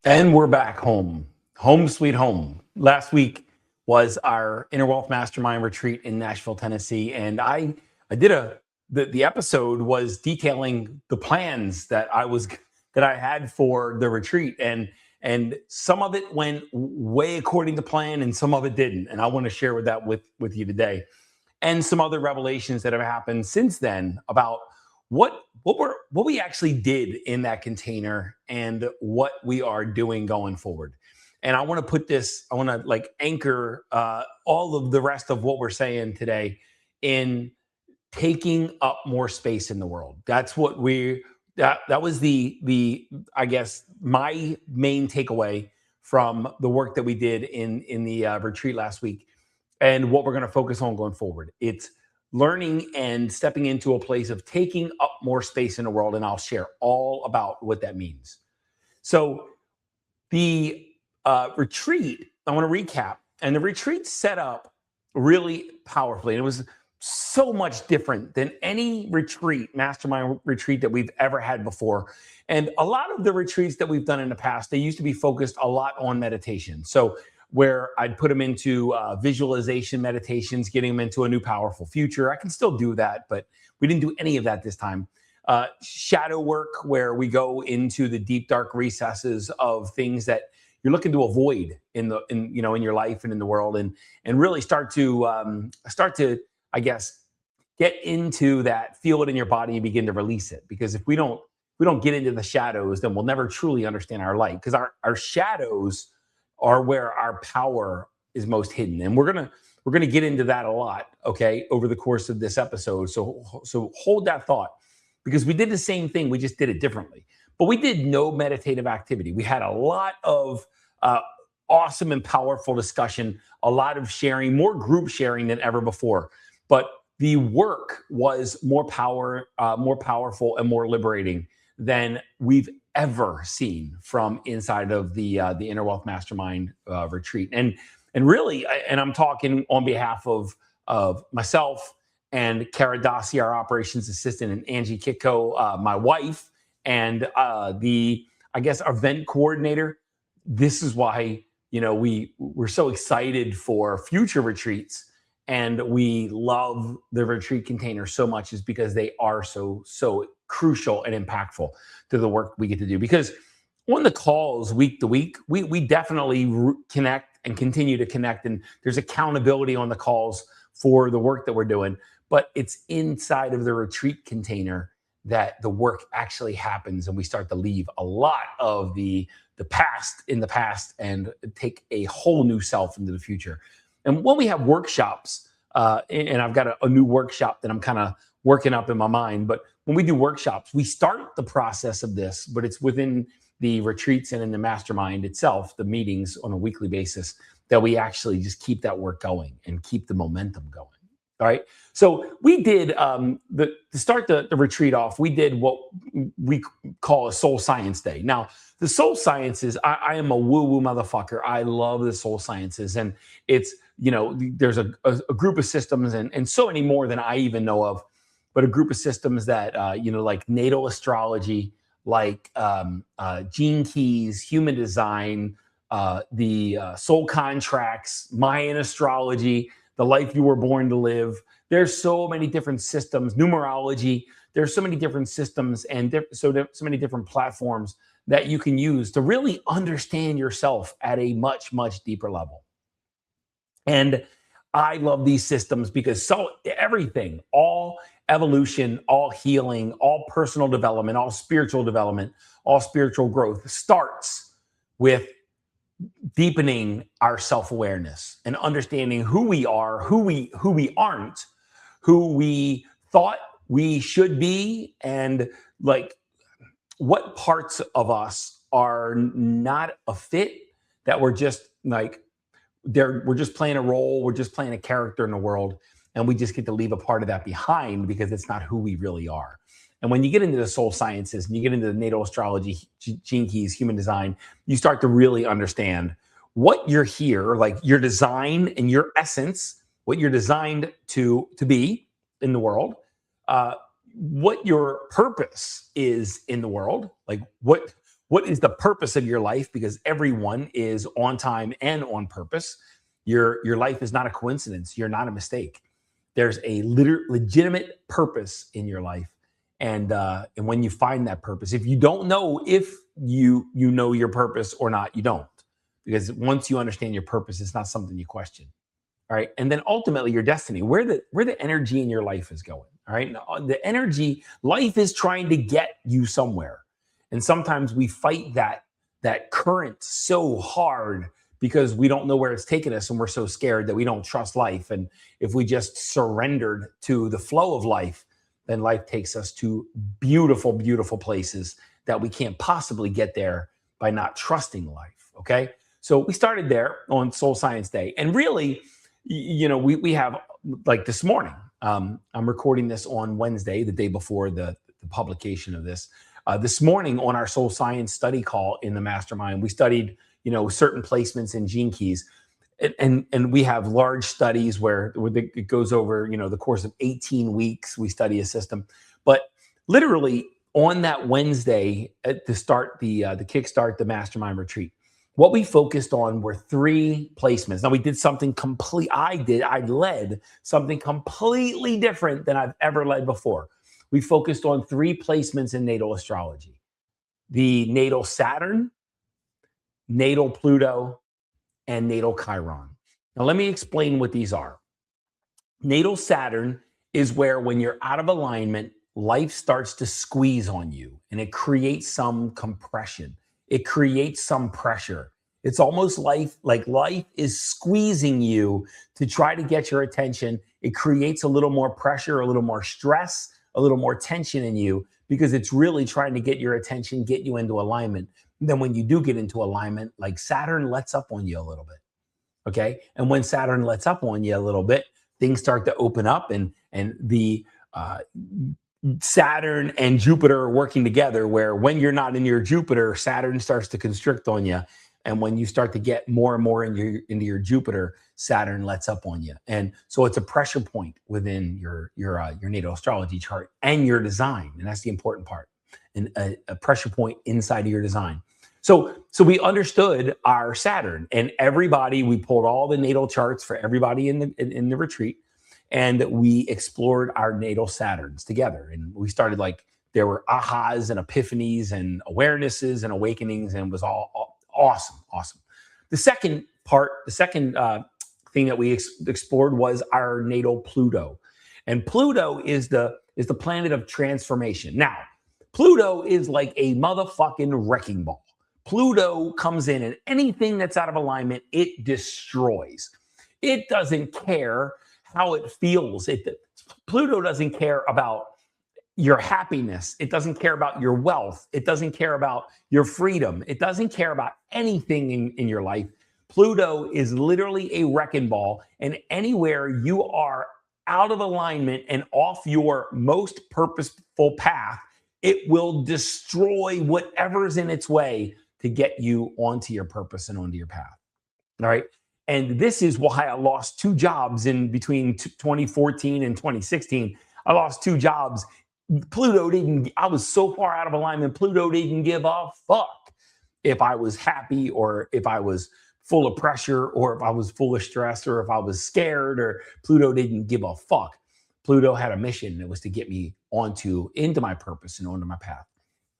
And we're back home, home sweet home. Last week was our Inner Wealth Mastermind retreat in Nashville, Tennessee, and I did the episode was detailing the plans that I had for the retreat, and some of it went way according to plan, and some of it didn't, and I want to share with you today, and some other revelations that have happened since then about what we actually did in that container and what we are doing going forward. And I want to like anchor all of the rest of what we're saying today in taking up more space in the world. That's what we that was the I guess my main takeaway from the work that we did in the retreat last week, and what we're going to focus on going forward. It's learning and stepping into a place of taking up more space in the world, and I'll share all about what that means. So the retreat, I want to recap, and the retreat set up really powerfully. And it was so much different than any retreat, mastermind retreat that we've ever had before. And a lot of the retreats that we've done in the past, they used to be focused a lot on meditation. So where I'd put them into visualization meditations, getting them into a new powerful future. I can still do that, but we didn't do any of that this time. Shadow work, where we go into the deep, dark recesses of things that you're looking to avoid in your life and in the world, and really start to I guess get into that, feel it in your body, and begin to release it. Because if we don't get into the shadows, then we'll never truly understand our light. Because our shadows are where our power is most hidden, and we're gonna get into that a lot, okay, over the course of this episode. So hold that thought, because we did the same thing, we just did it differently. But we did no meditative activity. We had a lot of awesome and powerful discussion, a lot of sharing, more group sharing than ever before. But the work was more powerful, and more liberating than we've ever seen from inside of the Inner Wealth Mastermind retreat. And really, and I'm talking on behalf of myself and Kara Dossi, our operations assistant, and Angie Kitko, my wife, and I guess our event coordinator. This is why we're so excited for future retreats, and we love the retreat container so much, is because they are so crucial and impactful to the work we get to do. Because on the calls week to week, we definitely connect and continue to connect, and there's accountability on the calls for the work that we're doing. But it's inside of the retreat container that the work actually happens, and we start to leave a lot of the past in the past and take a whole new self into the future. And when we have workshops, and I've got a new workshop that I'm kind of working up in my mind, but when we do workshops, we start the process of this, but it's within the retreats and in the mastermind itself, the meetings on a weekly basis, that we actually just keep that work going and keep the momentum going. All right. So we did to start the retreat off, we did what we call a soul science day. Now, the soul sciences, I am a woo-woo motherfucker. I love the soul sciences. And it's, there's a group of systems and so many more than I even know of, but a group of systems that, like natal astrology, like gene keys, human design, the soul contracts, Mayan astrology, the life you were born to live. There's so many different systems, numerology. There's so many different systems and so many different platforms that you can use to really understand yourself at a much, much deeper level. And I love these systems because everything, all evolution, all healing, all personal development, all spiritual growth starts with deepening our self-awareness and understanding who we are, who we aren't, who we thought we should be, and like what parts of us are not a fit, that we're just like we're just playing a role, we're just playing a character in the world, and we just get to leave a part of that behind because it's not who we really are. And when you get into the soul sciences and you get into the natal astrology, gene keys, human design, you start to really understand what you're here, like your design and your essence, what you're designed to be in the world, what your purpose is in the world, like what What is the purpose of your life? Because everyone is on time and on purpose. Your life is not a coincidence. You're not a mistake. There's a legitimate purpose in your life. And when you find that purpose, if you don't know if you know your purpose or not, you don't. Because once you understand your purpose, it's not something you question. All right. And then ultimately your destiny, where the energy in your life is going. All right. Now, the energy, life is trying to get you somewhere. And sometimes we fight that current so hard because we don't know where it's taking us and we're so scared that we don't trust life. And if we just surrendered to the flow of life, then life takes us to beautiful, beautiful places that we can't possibly get there by not trusting life. Okay. So we started there on Soul Science Day. And really, we have, like, this morning, I'm recording this on Wednesday, the day before the publication of this. This morning on our Soul Science study call in the mastermind, we studied, certain placements in gene keys. And we have large studies where it goes over, the course of 18 weeks, we study a system. But literally on that Wednesday to start the kickstart the mastermind retreat, what we focused on were 3 placements. Now, we did something I led something completely different than I've ever led before. We focused on 3 placements in natal astrology: the natal Saturn, natal Pluto, and natal Chiron. Now, let me explain what these are. Natal Saturn is where, when you're out of alignment, life starts to squeeze on you and it creates some compression. It creates some pressure. It's almost like life is squeezing you to try to get your attention. It creates a little more pressure, a little more stress, a little more tension in you, because it's really trying to get your attention, get you into alignment. And then when you do get into alignment, like, Saturn lets up on you a little bit. Okay. And when Saturn lets up on you a little bit, things start to open up, and the Saturn and Jupiter are working together, where when you're not in your Jupiter, Saturn starts to constrict on you. And when you start to get more and more into your Jupiter, Saturn lets up on you. And so it's a pressure point within your natal astrology chart and your design. And that's the important part, and a pressure point inside of your design. So we understood our Saturn, and we pulled all the natal charts for everybody in the retreat. And we explored our natal Saturns together. And we started, there were ahas and epiphanies and awarenesses and awakenings, and it was all awesome. The second thing that we explored was our natal Pluto. And Pluto is the planet of transformation. Now, Pluto is like a motherfucking wrecking ball. Pluto comes in, and anything that's out of alignment, it destroys. It doesn't care how it feels. Pluto doesn't care about your happiness. It doesn't care about your wealth. It doesn't care about your freedom. It doesn't care about anything in your life. Pluto is literally a wrecking ball, and anywhere you are out of alignment and off your most purposeful path, it will destroy whatever's in its way to get you onto your purpose and onto your path. All right. And this is why I lost 2 jobs in between 2014 and 2016. I lost 2 jobs. I was so far out of alignment, Pluto didn't give a fuck if I was happy, or if I was full of pressure, or if I was full of stress, or if I was scared, or Pluto didn't give a fuck. Pluto had a mission. It was to get me into my purpose and onto my path.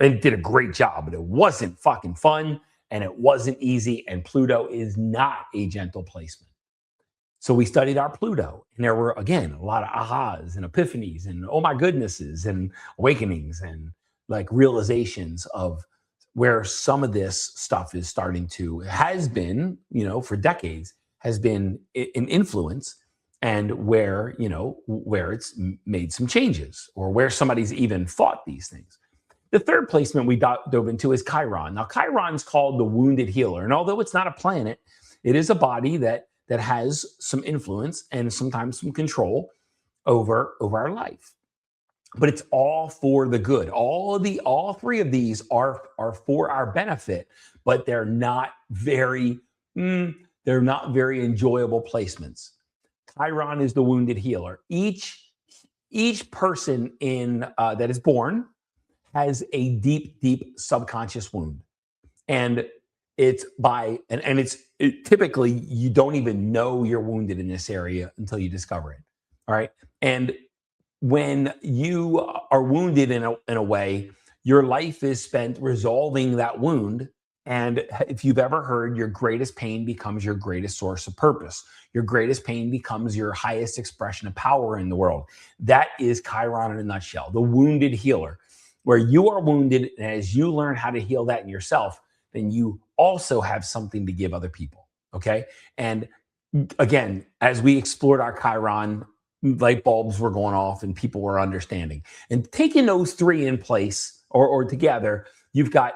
And it did a great job, but it wasn't fucking fun. And it wasn't easy, and Pluto is not a gentle placement. So we studied our Pluto, and there were, again, a lot of ahas and epiphanies and oh my goodnesses and awakenings and realizations of where some of this stuff has been, for decades, has been an influence, and where it's made some changes, or where somebody's even fought these things. The third placement we dove into is Chiron. Now, Chiron's called the wounded healer. And although it's not a planet, it is a body that has some influence and sometimes some control over our life. But it's all for the good. All 3 of these are for our benefit, but they're not very enjoyable placements. Chiron is the wounded healer. Each person that is born has a deep, deep subconscious wound. And typically you don't even know you're wounded in this area until you discover it. All right. And when you are wounded in a way, your life is spent resolving that wound. And if you've ever heard, your greatest pain becomes your greatest source of purpose. Your greatest pain becomes your highest expression of power in the world. That is Chiron in a nutshell, the wounded healer, where you are wounded. And as you learn how to heal that in yourself, then you also have something to give other people. Okay. And again, as we explored our Chiron, light bulbs were going off and people were understanding. And taking those three in place or together, you've got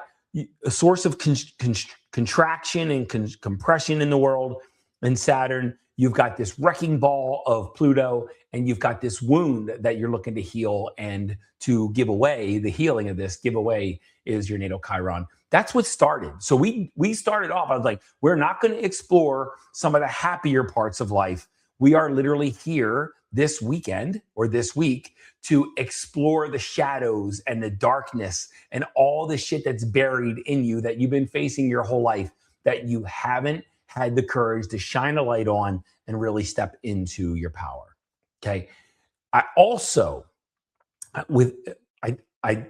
a source of contraction and compression in the world in Saturn. You've got this wrecking ball of Pluto, and you've got this wound that you're looking to heal and to give away. The healing of this giveaway is your natal Chiron. That's what started. So we started off, I was like, we're not going to explore some of the happier parts of life. We are literally here this weekend or this week to explore the shadows and the darkness and all the shit that's buried in you that you've been facing your whole life that you haven't had the courage to shine a light on and really step into your power. Okay. I also, I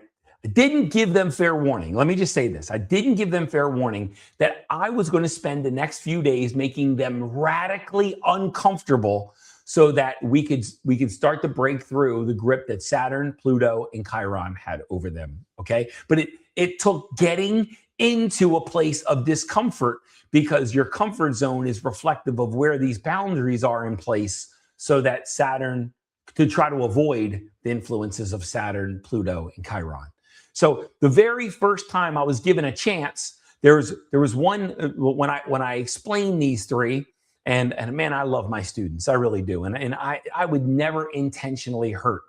didn't give them fair warning. Let me just say this. I didn't give them fair warning that I was going to spend the next few days making them radically uncomfortable so that we could start to break through the grip that Saturn, Pluto, and Chiron had over them. Okay. But it took getting into a place of discomfort, because your comfort zone is reflective of where these boundaries are in place, so that Saturn, to try to avoid the influences of Saturn, Pluto, and Chiron. So the very first time I was given a chance, there was one when I explained these three, and man, I love my students, I really do, and I would never intentionally hurt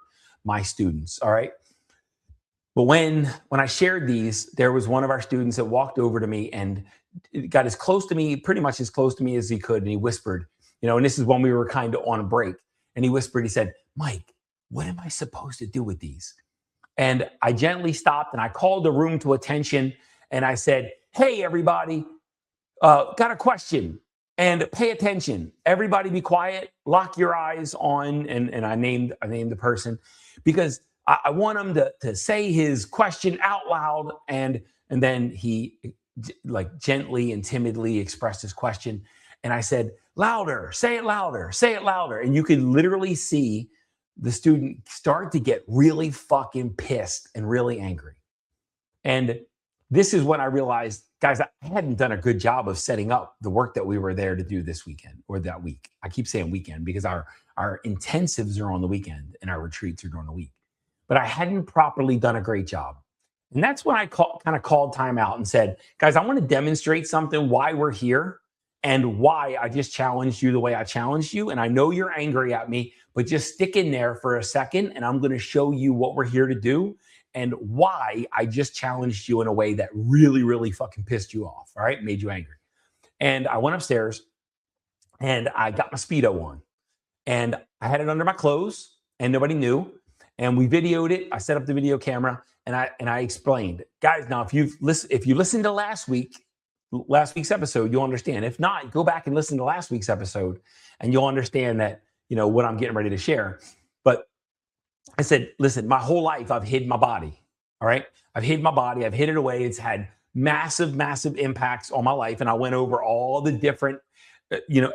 my students, all right. But when I shared these, there was one of our students that walked over to me and got as close to me, pretty much as close to me as he could, and he whispered, and this is when we were kind of on a break, and he whispered, he said, "Mike, what am I supposed to do with these?" And I gently stopped and I called the room to attention and I said, "Hey, everybody, got a question, and pay attention. Everybody be quiet, lock your eyes on," and I named the person, because I want him to say his question out loud. And then he like gently and timidly expressed his question. And I said, "Louder, say it louder, say it louder." And you could literally see the student start to get really fucking pissed and really angry. And this is when I realized, guys, I hadn't done a good job of setting up the work that we were there to do this weekend or that week. I keep saying weekend because our intensives are on the weekend and our retreats are during the week. But I hadn't properly done a great job. And that's when I kind of called time out and said, "Guys, I want to demonstrate something, why we're here and why I just challenged you the way I challenged you. And I know you're angry at me, but just stick in there for a second and I'm going to show you what we're here to do and why I just challenged you in a way that really, really fucking pissed you off, all right, made you angry." And I went upstairs and I got my Speedo on and I had it under my clothes and nobody knew. And we videoed it. I set up the video camera and I explained, guys, now if you listened to last week's episode, you'll understand. If not, go back and listen to last week's episode and you'll understand that, what I'm getting ready to share. But I said, listen, my whole life I've hid my body. All right. I've hid my body. I've hid it away. It's had massive, massive impacts on my life. And I went over all the different,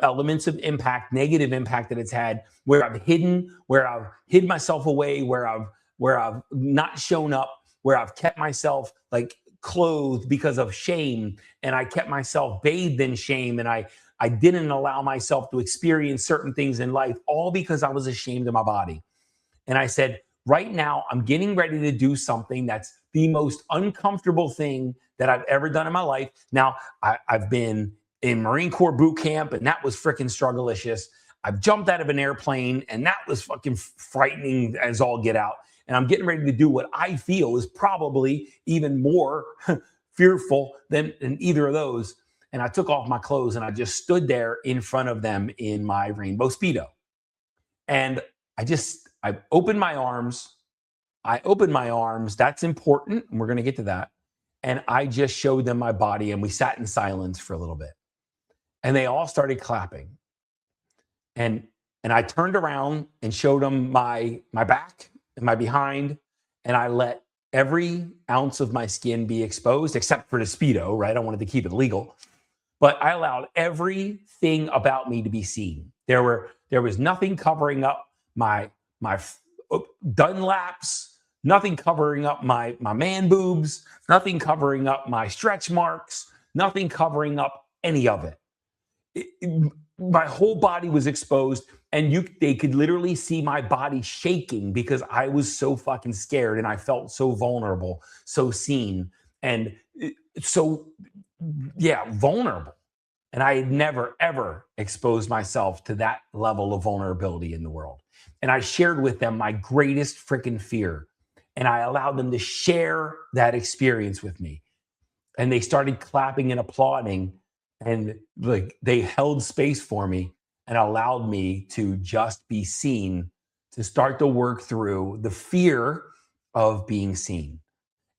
elements of impact, negative impact that it's had, where I've hid myself away, where I've not shown up, where I've kept myself like clothed because of shame. And I kept myself bathed in shame. And I didn't allow myself to experience certain things in life, all because I was ashamed of my body. And I said, right now, I'm getting ready to do something that's the most uncomfortable thing that I've ever done in my life. Now, I've been in Marine Corps boot camp, and that was freaking strugglicious. I've jumped out of an airplane, and that was fucking frightening as all get out. And I'm getting ready to do what I feel is probably even more fearful than either of those. And I took off my clothes, and I just stood there in front of them in my rainbow Speedo. And I opened my arms. That's important. And we're going to get to that. And I just showed them my body, and we sat in silence for a little bit. And they all started clapping. And I turned around and showed them my back and my behind, and I let every ounce of my skin be exposed, except for the Speedo, right? I wanted to keep it legal. But I allowed everything about me to be seen. There was nothing covering up my Dunlaps, nothing covering up my man boobs, nothing covering up my stretch marks, nothing covering up any of it. My whole body was exposed, and they could literally see my body shaking because I was so fucking scared, and I felt so vulnerable, so seen, and so vulnerable. And I had never, ever exposed myself to that level of vulnerability in the world. And I shared with them my greatest freaking fear. And I allowed them to share that experience with me. And they started clapping and applauding. And like they held space for me and allowed me to just be seen, to start to work through the fear of being seen.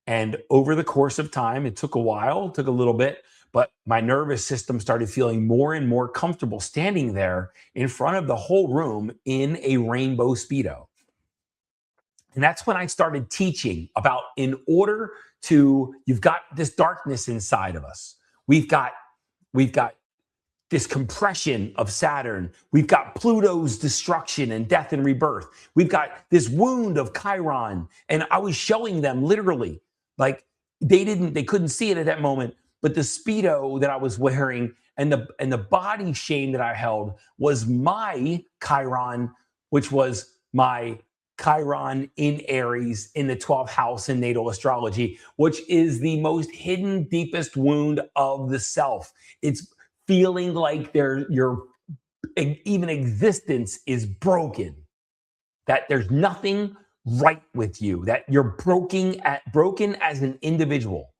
And over the course of time, it took a while, took a little bit, but my nervous system started feeling more and more comfortable standing there in front of the whole room in a rainbow Speedo. And that's when I started teaching about, you've got this darkness inside of us. We've got this compression of Saturn. We've got Pluto's destruction and death and rebirth. We've got this wound of Chiron. And I was showing them literally, like they couldn't see it at that moment, but the Speedo that I was wearing and the body shame that I held was my Chiron, which was my Chiron in Aries in the 12th house in natal astrology, which is the most hidden, deepest wound of the self. It's feeling like your even existence is broken, that there's nothing right with you, that you're broken as an individual.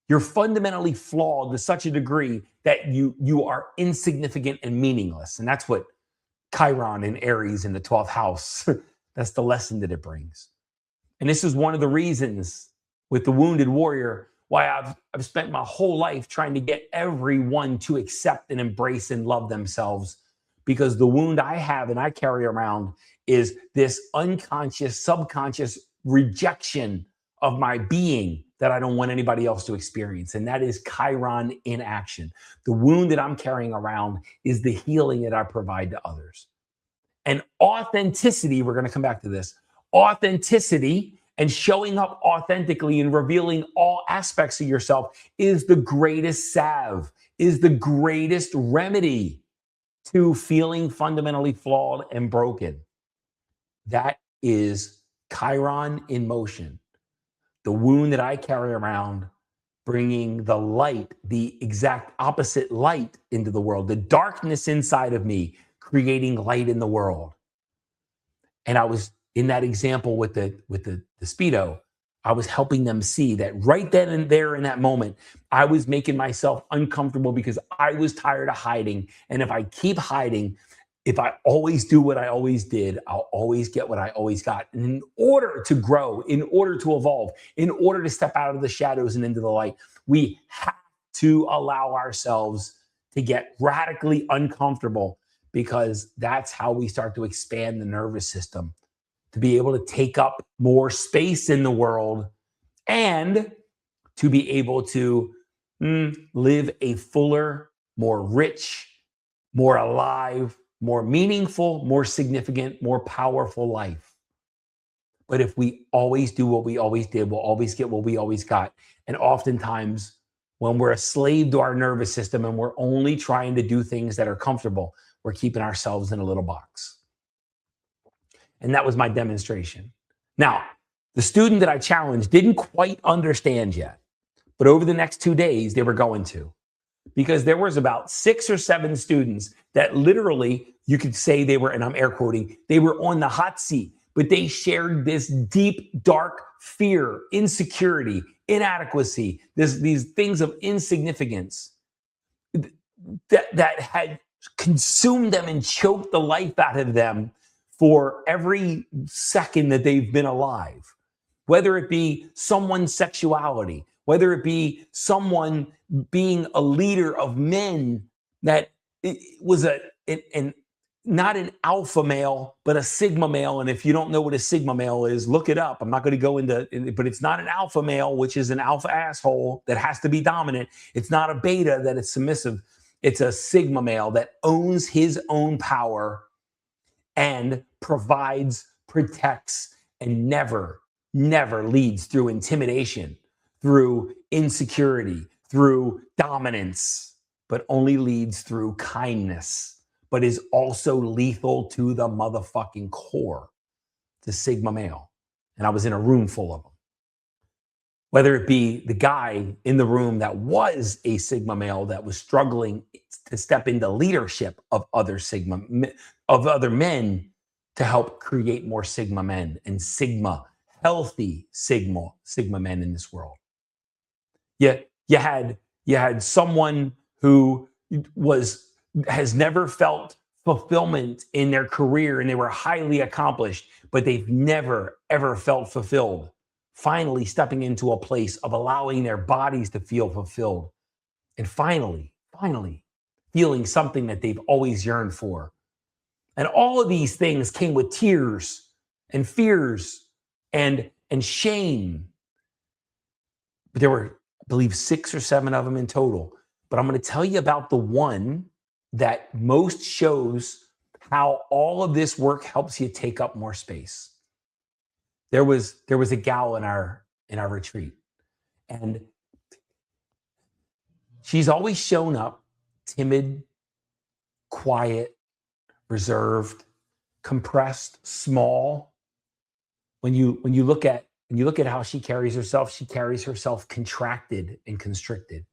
You're fundamentally flawed to such a degree that you are insignificant and meaningless. And that's what Chiron in Aries in the 12th house, that's the lesson that it brings. And this is one of the reasons with the Wounded Warrior why I've spent my whole life trying to get everyone to accept and embrace and love themselves, because the wound I have and I carry around is this unconscious, subconscious rejection of my being that I don't want anybody else to experience. And that is Chiron in action. The wound that I'm carrying around is the healing that I provide to others. And authenticity, we're going to come back to this, authenticity and showing up authentically and revealing all aspects of yourself is the greatest salve, is the greatest remedy to feeling fundamentally flawed and broken. That is Chiron in motion. The wound that I carry around, bringing the light, the exact opposite light into the world, the darkness inside of me, creating light in the world. And I was in that example with the Speedo, I was helping them see that right then and there in that moment, I was making myself uncomfortable because I was tired of hiding. And if I keep hiding, if I always do what I always did, I'll always get what I always got. And in order to grow, in order to evolve, in order to step out of the shadows and into the light, we have to allow ourselves to get radically uncomfortable, because that's how we start to expand the nervous system, to be able to take up more space in the world and to be able to live a fuller, more rich, more alive, more meaningful, more significant, more powerful life. But if we always do what we always did, we'll always get what we always got. And oftentimes, when we're a slave to our nervous system and we're only trying to do things that are comfortable, we're keeping ourselves in a little box. And that was my demonstration. Now, the student that I challenged didn't quite understand yet, but over the next 2 days, they were going to. Because there was about 6 or 7 students that literally, you could say they were, and I'm air quoting, they were on the hot seat, but they shared this deep, dark fear, insecurity, inadequacy, these things of insignificance that had consumed them and choked the life out of them for every second that they've been alive. Whether it be someone's sexuality, whether it be someone being a leader of men that it was not an alpha male, but a sigma male. And if you don't know what a sigma male is, look it up. I'm not going to go into, but it's not an alpha male, which is an alpha asshole that has to be dominant. It's not a beta that is submissive. It's a sigma male that owns his own power and provides, protects, and never leads through intimidation, through insecurity, through dominance, but only leads through kindness, but is also lethal to the motherfucking core, the sigma male. And I was in a room full of them. Whether it be the guy in the room that was a sigma male that was struggling to step into leadership of other men to help create more sigma men and healthy sigma men in this world. You had someone who has never felt fulfillment in their career, and they were highly accomplished, but they've never ever felt fulfilled. Finally stepping into a place of allowing their bodies to feel fulfilled, and finally feeling something that they've always yearned for. And all of these things came with tears and fears and shame. But there were, I believe, 6 or 7 of them in total. But I'm going to tell you about the one that most shows how all of this work helps you take up more space. There was a gal in our retreat, and she's always shown up timid, quiet, reserved, compressed, small. When you look at how she carries herself contracted and constricted.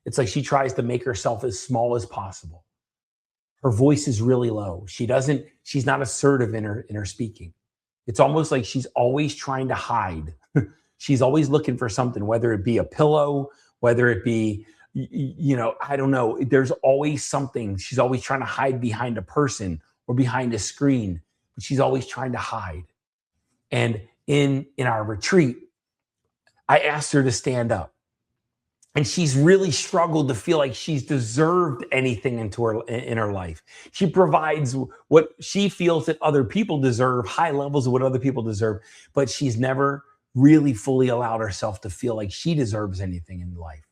It's like she tries to make herself as small as possible. Her voice is really low. She's not assertive in her speaking. It's almost like she's always trying to hide. She's always looking for something, whether it be a pillow, whether it be, I don't know. There's always something. She's always trying to hide behind a person or behind a screen, but she's always trying to hide. And in our retreat, I asked her to stand up. And she's really struggled to feel like she's deserved anything in her life. She provides what she feels that other people deserve, high levels of what other people deserve, but she's never really fully allowed herself to feel like she deserves anything in life.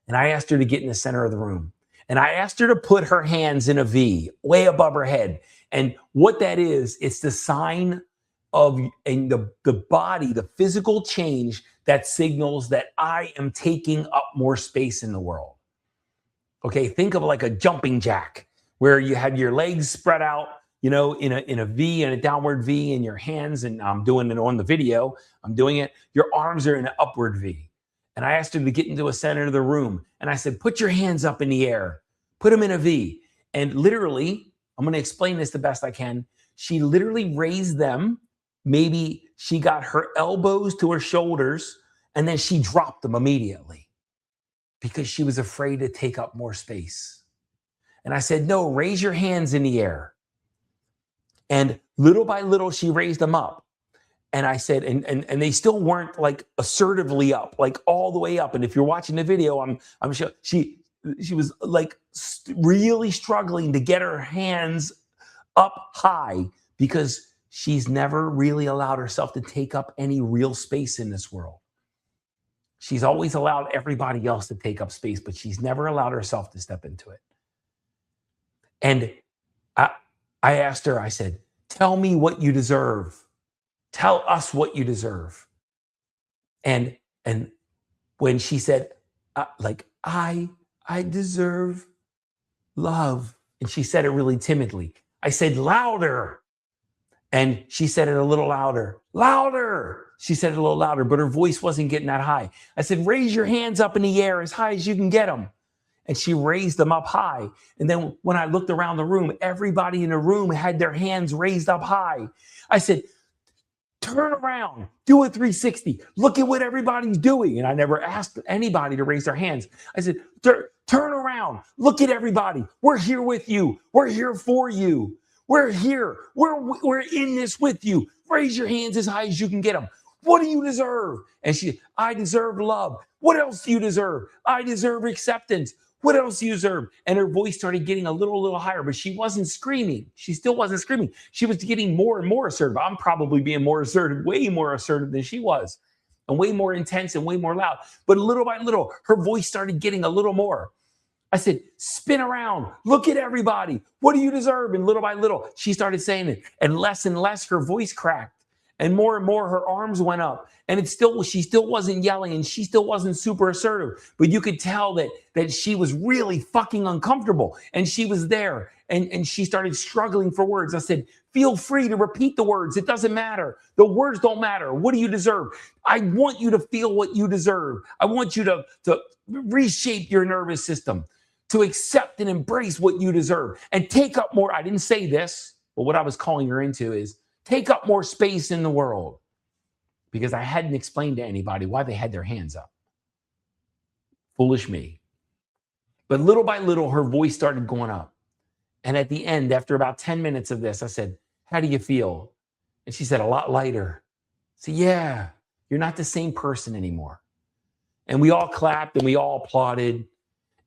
And I asked her to get in the center of the room. And I asked her to put her hands in a V, way above her head. And what that is, it's the sign of the body, the physical change that signals that I am taking up more space in the world. Okay, think of like a jumping jack where you have your legs spread out, in a V, in a downward V, and your hands, and I'm doing it on the video, I'm doing it, your arms are in an upward V. And I asked her to get into a center of the room. And I said, put your hands up in the air, put them in a V. And literally, I'm going to explain this the best I can. She literally raised them. Maybe she got her elbows to her shoulders, and then she dropped them immediately because she was afraid to take up more space. And I said, no, raise your hands in the air. And little by little, she raised them up. And I said, and they still weren't like assertively up, like all the way up. And if you're watching the video, I'm sure she was like really struggling to get her hands up high because she's never really allowed herself to take up any real space in this world. She's always allowed everybody else to take up space, but she's never allowed herself to step into it. And I asked her, I said, tell me what you deserve. Tell us what you deserve. And when she said, I deserve love. And she said it really timidly. I said, louder. And she said it a little louder. Louder! She said it a little louder, but her voice wasn't getting that high. I said, raise your hands up in the air as high as you can get them. And she raised them up high. And then when I looked around the room, everybody in the room had their hands raised up high. I said, turn around, do a 360. Look at what everybody's doing. And I never asked anybody to raise their hands. I said, turn around, look at everybody. We're here with you. We're here for you. We're here. We're in this with you. Raise your hands as high as you can get them. What do you deserve? And I deserve love. What else do you deserve? I deserve acceptance. What else do you deserve? And her voice started getting a little higher, but she wasn't screaming. She still wasn't screaming. She was getting more and more assertive. I'm probably being more assertive, way more assertive than she was, and way more intense and way more loud. But little by little, her voice started getting a little more. I said, spin around, look at everybody. What do you deserve? And little by little, she started saying it. And less her voice cracked. And more her arms went up. And she still wasn't yelling, and she still wasn't super assertive. But you could tell that she was really fucking uncomfortable. And she was there. And she started struggling for words. I said, feel free to repeat the words. It doesn't matter. The words don't matter. What do you deserve? I want you to feel what you deserve. I want you to reshape your nervous system, to accept and embrace what you deserve, and take up more. I didn't say this, but what I was calling her into is take up more space in the world, because I hadn't explained to anybody why they had their hands up. Foolish me. But little by little, her voice started going up. And at the end, after about 10 minutes of this, I said, how do you feel? And she said, a lot lighter. I said, yeah, you're not the same person anymore. And we all clapped and we all applauded.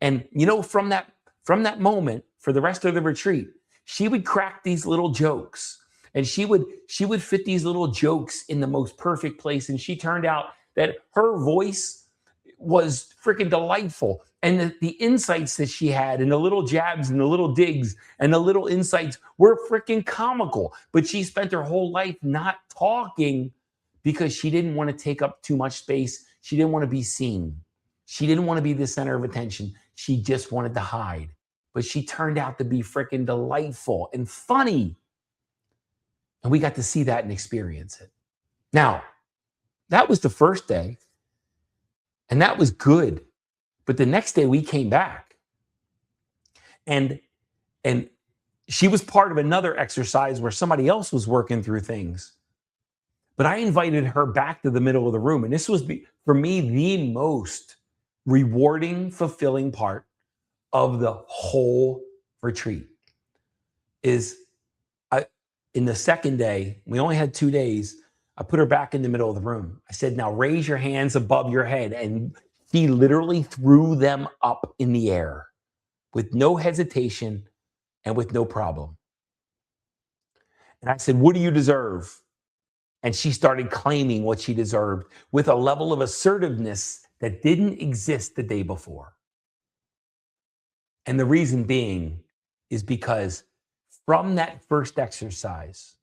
And from that moment, for the rest of the retreat, she would crack these little jokes. And she would fit these little jokes in the most perfect place. And she turned out that her voice was freaking delightful. And the insights that she had, and the little jabs and the little digs and the little insights were freaking comical. But she spent her whole life not talking because she didn't want to take up too much space. She didn't want to be seen. She didn't want to be the center of attention. She just wanted to hide. But she turned out to be freaking delightful and funny. And we got to see that and experience it. Now, that was the first day. And that was good. But the next day we came back. And she was part of another exercise where somebody else was working through things. But I invited her back to the middle of the room. And this was, for me, the most rewarding, fulfilling part of the whole retreat. In the second day, we only had 2 days, I put her back in the middle of the room. I said, now raise your hands above your head. And she literally threw them up in the air with no hesitation and with no problem. And I said, what do you deserve? And she started claiming what she deserved with a level of assertiveness that didn't exist the day before. And the reason being is because from that first exercise,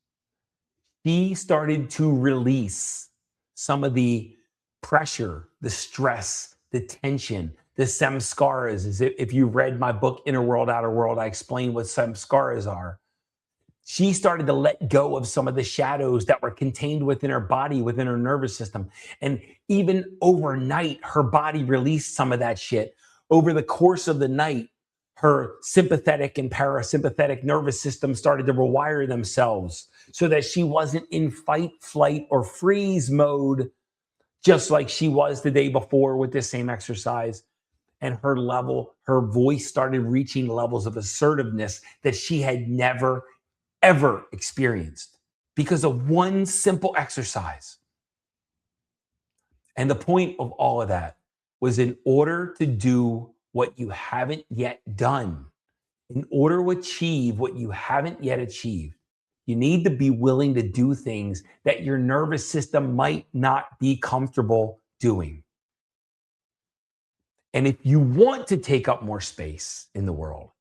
she started to release some of the pressure, the stress, the tension, the samskaras. If you read my book, Inner World, Outer World, I explain what samskaras are. She started to let go of some of the shadows that were contained within her body, within her nervous system. And even overnight, her body released some of that shit. Over the course of the night, her sympathetic and parasympathetic nervous system started to rewire themselves so that she wasn't in fight, flight, or freeze mode, just like she was the day before with this same exercise. And her voice started reaching levels of assertiveness that she had never, ever experienced because of one simple exercise. And the point of all of that was, in order to do what you haven't yet done, in order to achieve what you haven't yet achieved, you need to be willing to do things that your nervous system might not be comfortable doing. And if you want to take up more space in the world,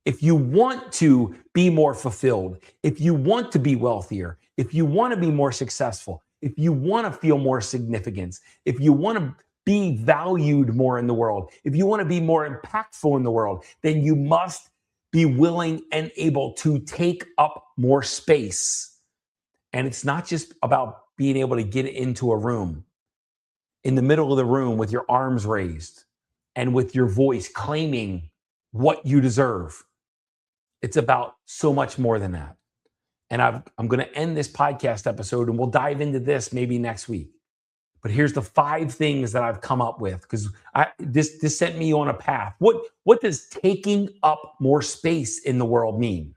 if you want to be more fulfilled, if you want to be wealthier, if you want to be more successful, if you want to feel more significance, if you want to be valued more in the world, if you want to be more impactful in the world, then you must be willing and able to take up more space. And it's not just about being able to get into a room, in the middle of the room with your arms raised and with your voice claiming what you deserve. It's about so much more than that. And I'm going to end this podcast episode, and we'll dive into this maybe next week. But here's the 5 things that I've come up with, because this sent me on a path. What does taking up more space in the world mean?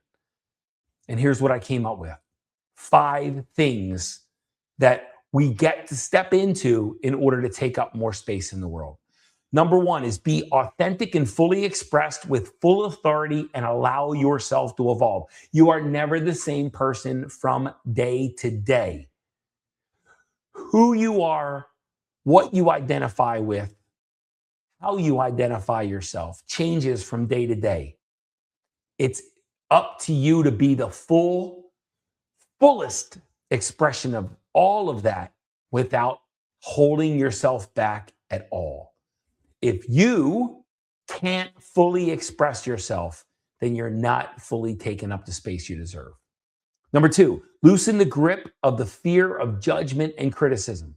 And here's what I came up with. 5 things that we get to step into in order to take up more space in the world. Number one is be authentic and fully expressed with full authority and allow yourself to evolve. You are never the same person from day to day. Who you are, what you identify with, how you identify yourself changes from day to day. It's up to you to be the fullest expression of all of that without holding yourself back at all. If you can't fully express yourself, then you're not fully taking up the space you deserve. Number two, loosen the grip of the fear of judgment and criticism.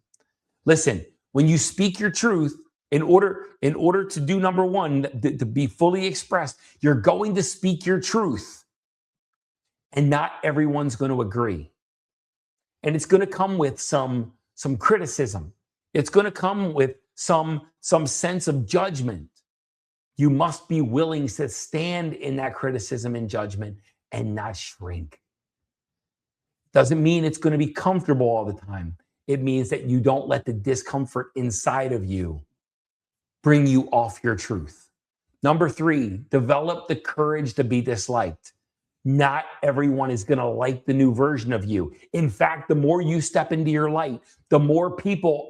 Listen, when you speak your truth, in order to do number one, to be fully expressed, you're going to speak your truth. And not everyone's going to agree. And it's going to come with some criticism. It's going to come with some sense of judgment. You must be willing to stand in that criticism and judgment and not shrink. Doesn't mean it's going to be comfortable all the time. It means that you don't let the discomfort inside of you bring you off your truth. Number three, develop the courage to be disliked. Not everyone is going to like the new version of you. In fact, the more you step into your light, the more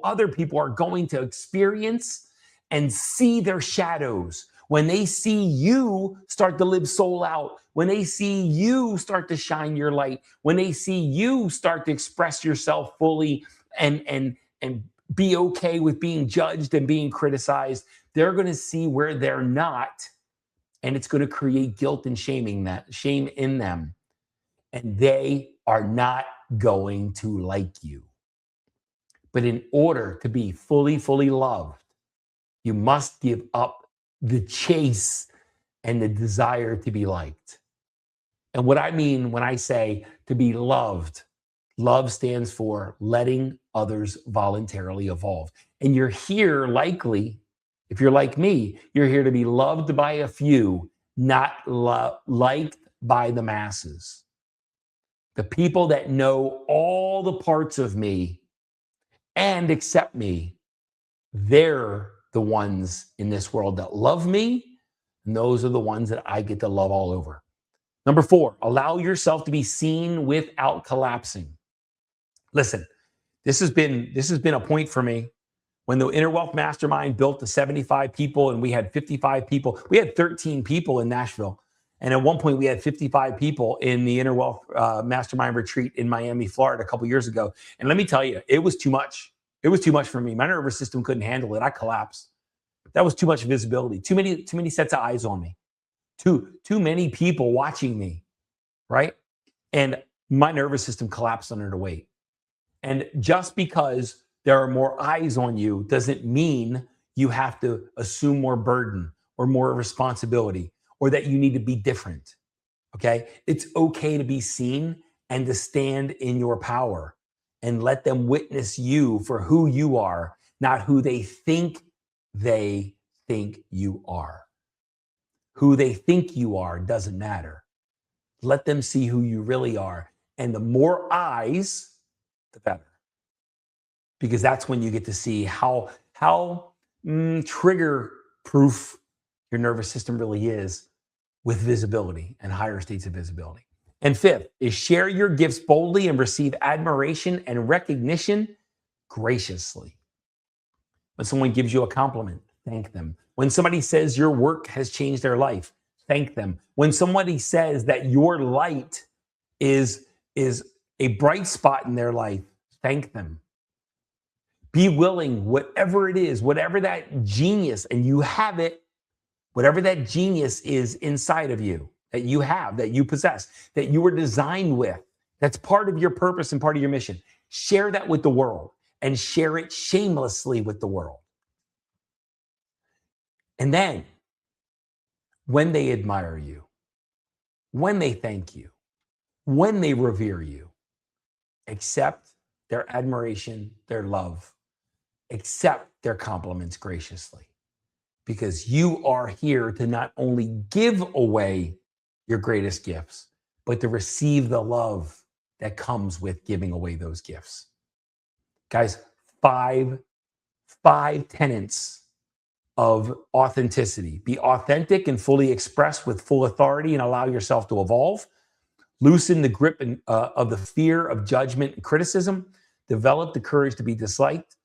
other people are going to experience and see their shadows. When they see you start to live soul out, when they see you start to shine your light, when they see you start to express yourself fully and be okay with being judged and being criticized, they're going to see where they're not. And it's going to create guilt and shame in them. And they are not going to like you. But in order to be fully loved, you must give up the chase and the desire to be liked. And what I mean when I say to be loved, love stands for letting others voluntarily evolve. And you're here likely, if you're like me, you're here to be loved by a few, not liked by the masses. The people that know all the parts of me and accept me, they're the ones in this world that love me, and those are the ones that I get to love all over. Number four, allow yourself to be seen without collapsing. Listen, this has been a point for me. When the Inner Wealth Mastermind built to 75 people and we had 55 people, we had 13 people in Nashville. And at one point we had 55 people in the Inner Wealth Mastermind retreat in Miami, Florida a couple years ago. And let me tell you, it was too much. It was too much for me. My nervous system couldn't handle it. I collapsed. That was too much visibility. Too many sets of eyes on me. Too many people watching me, right? And my nervous system collapsed under the weight. And just because there are more eyes on you doesn't mean you have to assume more burden or more responsibility or that you need to be different, okay? It's okay to be seen and to stand in your power and let them witness you for who you are, not who they think you are. Who they think you are doesn't matter. Let them see who you really are. And the more eyes, the better. Because that's when you get to see how trigger proof your nervous system really is with visibility and higher states of visibility. And fifth is share your gifts boldly and receive admiration and recognition graciously. When someone gives you a compliment, thank them. When somebody says your work has changed their life, thank them. When somebody says that your light is a bright spot in their life, thank them. Be willing, whatever it is, whatever that genius, and you have it, whatever that genius is inside of you, that you have, that you possess, that you were designed with, that's part of your purpose and part of your mission. Share that with the world and share it shamelessly with the world. And then, when they admire you, when they thank you, when they revere you, accept their admiration, their love, accept their compliments graciously, because you are here to not only give away your greatest gifts, but to receive the love that comes with giving away those gifts. Guys, five tenets of authenticity. Be authentic and fully express with full authority and allow yourself to evolve. Loosen the grip of the fear of judgment and criticism. Develop the courage to be disliked.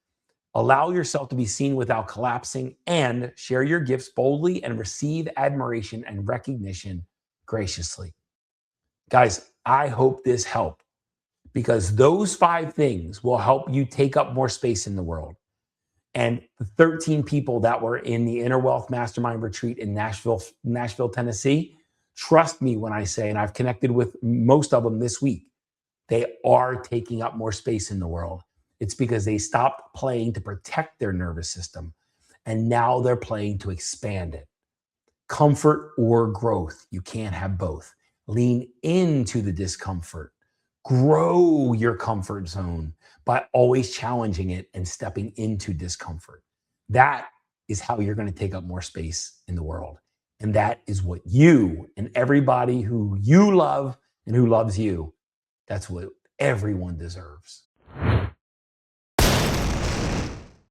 Allow yourself to be seen without collapsing, and share your gifts boldly and receive admiration and recognition graciously. Guys, I hope this helped, because those 5 things will help you take up more space in the world. And the 13 people that were in the Inner Wealth Mastermind retreat in Nashville, Tennessee, trust me when I say, and I've connected with most of them this week, they are taking up more space in the world. It's because they stopped playing to protect their nervous system, and now they're playing to expand it. Comfort or growth, you can't have both. Lean into the discomfort. Grow your comfort zone by always challenging it and stepping into discomfort. That is how you're going to take up more space in the world. And that is what you and everybody who you love and who loves you, that's what everyone deserves.